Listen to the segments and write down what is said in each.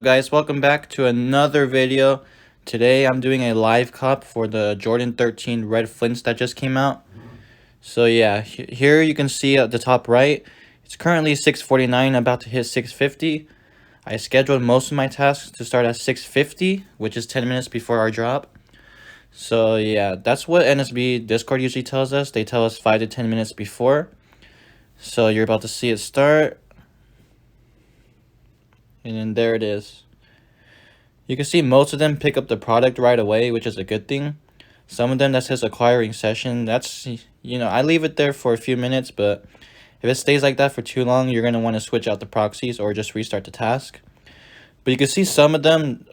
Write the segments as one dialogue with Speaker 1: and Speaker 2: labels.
Speaker 1: Guys, welcome back to another video. Today I'm doing a live cop for the Jordan 13 Red Flints that just came out. So yeah, here you can see at the top right, it's currently 6:49, about to hit 6:50. I scheduled most of my tasks to start at 6:50, which is 10 minutes before our drop. So yeah, that's what NSB Discord usually tells us. They tell us 5 to 10 minutes before. So you're about to see it start. And then there it is. You can see most of them pick up the product right away, which is a good thing. Some of them that says acquiring session, that's, I leave it there for a few minutes, but if it stays like that for too long, you're going to want to switch out the proxies or just restart the task. But you can see some of them,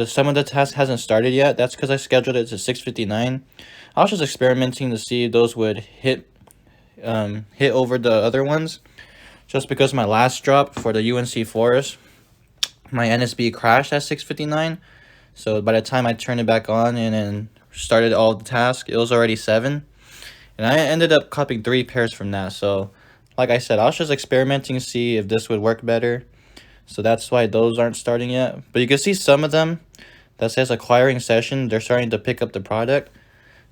Speaker 1: some of the task hasn't started yet. That's because I scheduled it to 6:59. I was just experimenting to see if those would hit over the other ones. Just because my last drop for the UNC Forest, my NSB crashed at 6:59. So by the time I turned it back on and then started all the tasks, it was already 7. And I ended up copying 3 pairs from that. So like I said, I was just experimenting to see if this would work better. So that's why those aren't starting yet. But you can see some of them that says acquiring session, they're starting to pick up the product.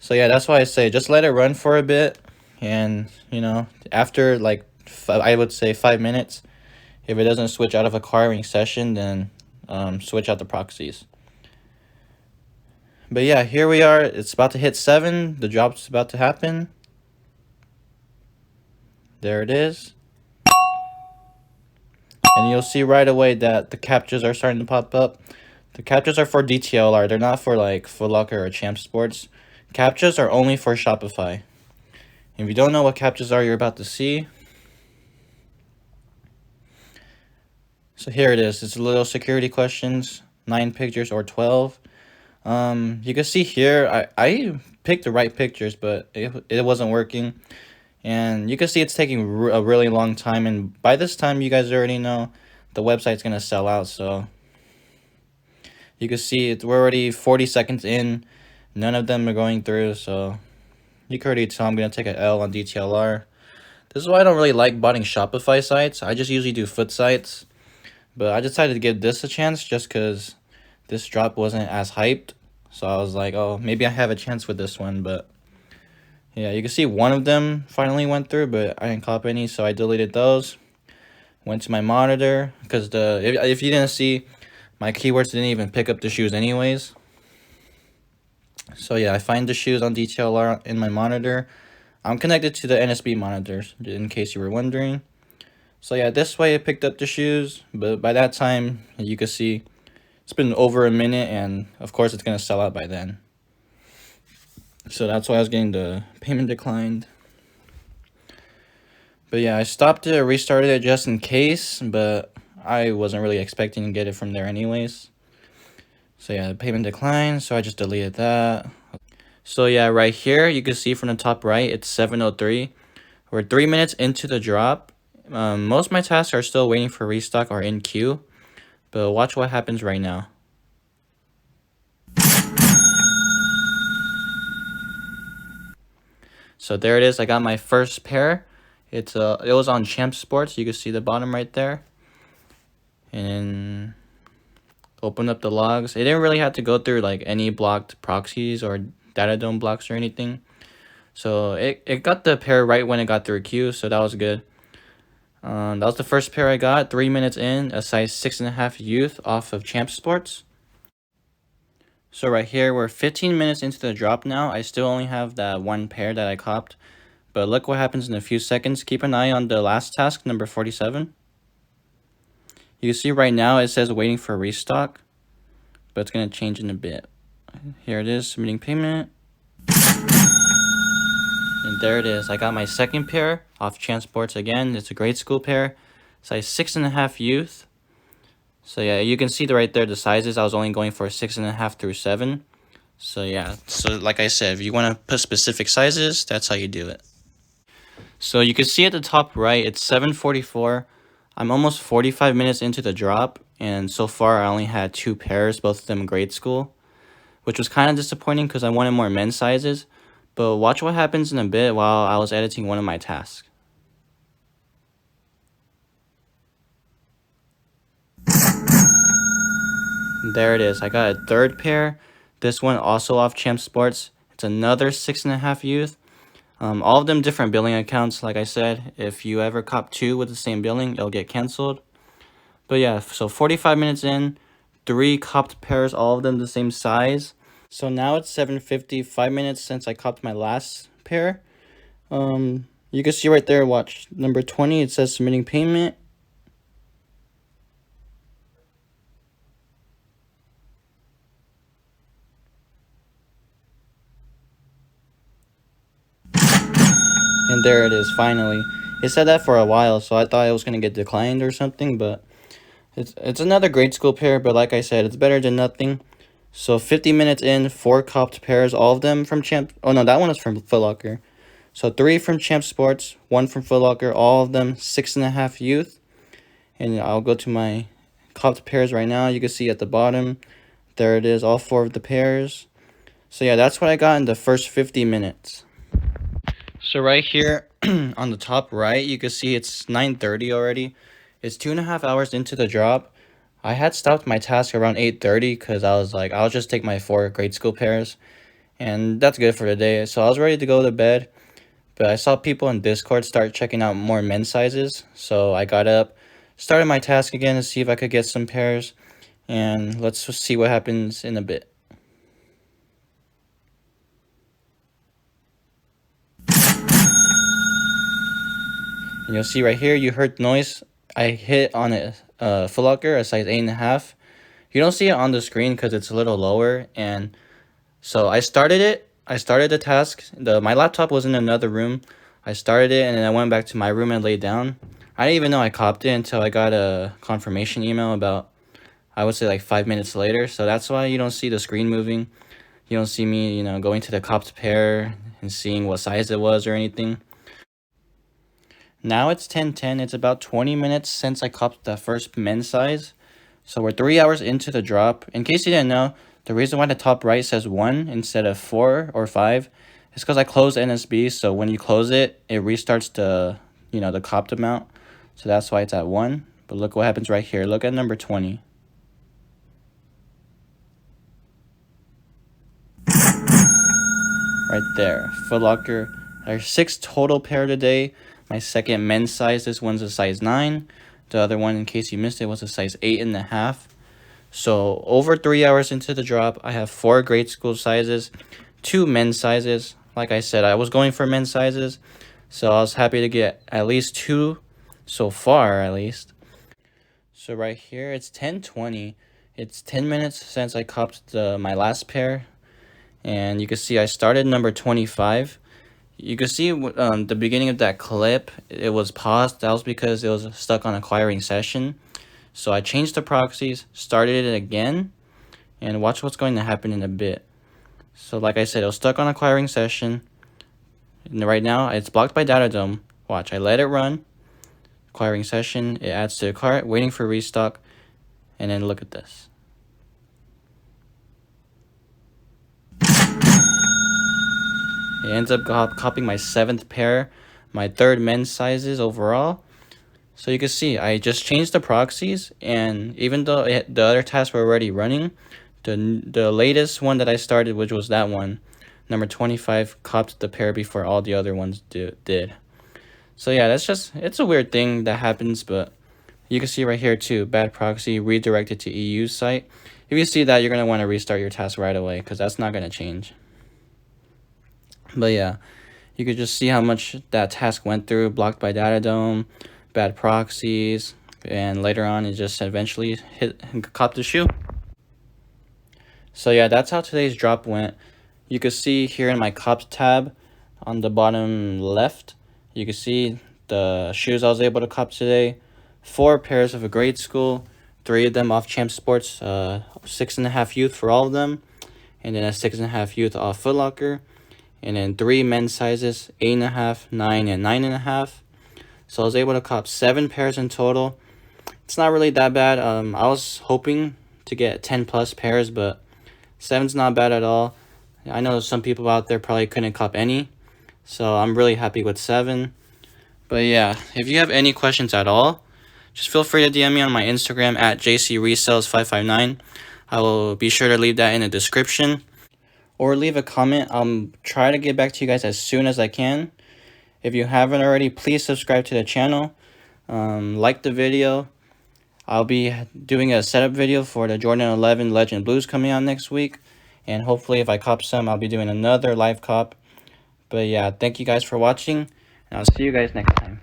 Speaker 1: So yeah, that's why I say just let it run for a bit. And, after like, I would say 5 minutes, if it doesn't switch out of acquiring session, then switch out the proxies. But yeah, here we are. It's about to hit 7. The drop's about to happen. There it is. And you'll see right away that the captures are starting to pop up. The captures are for DTLR. They're not for like Foot Locker or Champ Sports. Captures are only for Shopify. If you don't know what captures are, you're about to see. So here it is. It's little security questions. 9 pictures or 12. You can see here, I picked the right pictures, but it wasn't working. And you can see it's taking a really long time. And by this time, you guys already know the website's going to sell out. So you can see we're already 40 seconds in. None of them are going through. So you can already tell I'm going to take an L on DTLR. This is why I don't really like buying Shopify sites. I just usually do Footsites. But I decided to give this a chance just because this drop wasn't as hyped. So I was like, oh, maybe I have a chance with this one. But yeah, you can see one of them finally went through, but I didn't copy any, so I deleted those. Went to my monitor, because if you didn't see, my keywords didn't even pick up the shoes anyways. So yeah, I find the shoes on DTLR in my monitor. I'm connected to the NSB monitors, in case you were wondering. So yeah, this way it picked up the shoes, but by that time, you can see it's been over a minute, and of course it's going to sell out by then. So that's why I was getting the payment declined. But yeah, I stopped it, restarted it just in case, but I wasn't really expecting to get it from there anyways. So yeah, the payment declined, so I just deleted that. So yeah, right here, you can see from the top right, it's 7:03. We're 3 minutes into the drop. Most of my tasks are still waiting for restock or in queue, but watch what happens right now. So there it is. I got my first pair. It was on Champ Sports. You can see the bottom right there. And open up the logs. It didn't really have to go through like any blocked proxies or data dome blocks or anything. So it got the pair right when it got through queue, so that was good. That was the first pair I got. 3 minutes in, a size 6.5 youth off of Champ Sports. So right here, we're 15 minutes into the drop now. I still only have that one pair that I copped. But look what happens in a few seconds. Keep an eye on the last task, number 47. You can see right now it says waiting for restock. But it's going to change in a bit. Here it is, submitting payment. And there it is. I got my second pair off Champ Sports again. It's a grade school pair. Size 6.5 youth. So yeah, you can see right there the sizes. I was only going for 6.5 through 7. So yeah, so like I said, if you want to put specific sizes, that's how you do it. So you can see at the top right, it's 7:44. I'm almost 45 minutes into the drop, and so far I only had 2 pairs, both of them grade school, which was kind of disappointing because I wanted more men's sizes. But watch what happens in a bit while I was editing one of my tasks. There it is. I got a third pair. This one also off Champ Sports. It's another 6.5 youth. All of them different billing accounts. Like I said, if you ever cop two with the same billing, it'll get canceled. But yeah, so 45 minutes in, 3 copped pairs, all of them the same size. So now it's 7:50, 5 minutes since I copped my last pair. You can see right there, watch, number 20, it says submitting payment. And there it is, finally. It said that for a while, so I thought it was going to get declined or something, but it's another grade school pair, but like I said, it's better than nothing. So 50 minutes in, 4 copped pairs, all of them from Champ. Oh no, that one is from Foot Locker. So 3 from Champ Sports, 1 from Foot Locker, all of them 6.5 youth. And I'll go to my copped pairs right now. You can see at the bottom, there it is, all 4 of the pairs. So yeah, that's what I got in the first 50 minutes. So right here on the top right, you can see it's 9:30 already. It's 2.5 hours into the drop. I had stopped my task around 8:30 because I was like, I'll just take my 4 grade school pairs. And that's good for the day. So I was ready to go to bed. But I saw people in Discord start checking out more men's sizes. So I got up, started my task again to see if I could get some pairs. And let's see what happens in a bit. And you'll see right here, you heard noise. I hit on a Foot Locker, a size 8.5. You don't see it on the screen because it's a little lower. And so I started it. I started the task. My laptop was in another room. I started it and then I went back to my room and laid down. I didn't even know I copped it until I got a confirmation email about, I would say like 5 minutes later. So that's why you don't see the screen moving. You don't see me, going to the copped pair and seeing what size it was or anything. Now it's 10:10. It's about 20 minutes since I copped the first men's size. So we're 3 hours into the drop. In case you didn't know, the reason why the top right says 1 instead of 4 or 5 is because I closed NSB. So when you close it, it restarts the copped amount. So that's why it's at 1. But look what happens right here. Look at number 20. Right there. Foot Locker. There's 6 total pair today. My second men's size, this one's a size 9. The other one, in case you missed it, was a size 8.5. So over 3 hours into the drop, I have 4 grade school sizes, 2 men's sizes. Like I said, I was going for men's sizes, so I was happy to get at least 2 so far, at least. So right here, it's 10:20. It's 10 minutes since I copped my last pair, and you can see I started number 25. You can see the beginning of that clip, it was paused. That was because it was stuck on acquiring session. So I changed the proxies, started it again, and watch what's going to happen in a bit. So like I said, it was stuck on acquiring session. And right now, it's blocked by data dome. Watch, I let it run. Acquiring session, it adds to the cart, waiting for restock. And then look at this. It ends up copying my 7th pair, my 3rd men's sizes overall. So you can see, I just changed the proxies, and even though the other tasks were already running, the latest one that I started, which was that one, number 25, copped the pair before all the other ones did. So yeah, it's a weird thing that happens, but you can see right here too, bad proxy, redirected to EU site. If you see that, you're going to want to restart your task right away, because that's not going to change. But yeah, you could just see how much that task went through, blocked by data dome, bad proxies, and later on it just eventually copped the shoe. So yeah, that's how today's drop went. You can see here in my cops tab on the bottom left, you can see the shoes I was able to cop today. 4 pairs of a grade school, 3 of them off Champ Sports, 6.5 youth for all of them, and then a 6.5 youth off Foot Locker. And then 3 men's sizes, 8.5, 9, and 9.5. So I was able to cop 7 pairs in total. It's not really that bad. I was hoping to get 10 plus pairs, but 7's not bad at all. I know some people out there probably couldn't cop any, so I'm really happy with 7. But yeah, if you have any questions at all, just feel free to DM me on my Instagram at jcresells559. I will be sure to leave that in the description. Or leave a comment. I'll try to get back to you guys as soon as I can. If you haven't already, please subscribe to the channel. Like the video. I'll be doing a setup video for the Jordan 11 Legend Blues coming out next week. And hopefully if I cop some, I'll be doing another live cop. But yeah, thank you guys for watching. And I'll see you guys next time.